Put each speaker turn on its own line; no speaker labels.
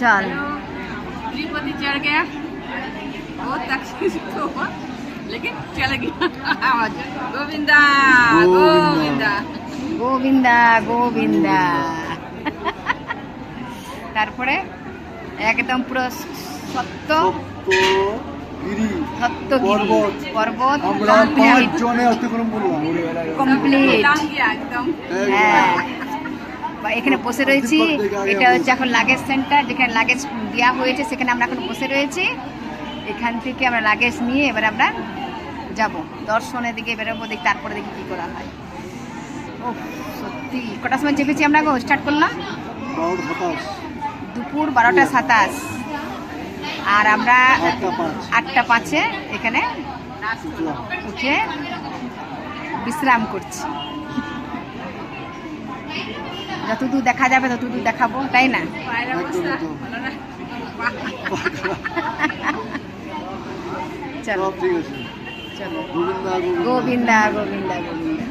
चल
तिरुपति चढ़ गया, बहुत तकलीफ तो हुआ लेकिन चल गया। गोविंदा गोविंदा
গোবিন্দা গোবিন্দা। তারপরে একদম পুরো সত্য পর্বত কমপ্লিট। হ্যাঁ, এখানে বসে রয়েছি। এটা হচ্ছে এখন লাগেজ সেন্টার, যেখানে লাগেজ দেওয়া হয়েছে সেখানে আমরা এখন বসে রয়েছি। এখান থেকে আমরা লাগেজ নিয়ে এবার আমরা যাব দর্শনের দিকে বেরোবো, দেখি তারপরে দেখি কী করা হয়। ও সত্যি কটার সময় চেপেছি আমরা স্টার্ট করলাম? দুপুর 12:27। আর আমরা 8:05 এখানে উঠে বিশ্রাম করছি। যতদূর দেখা যাবে ততদূর দেখাবো, তাই না? চলো চলো, গোবিন্দা গোবিন্দা গোবিন্দা।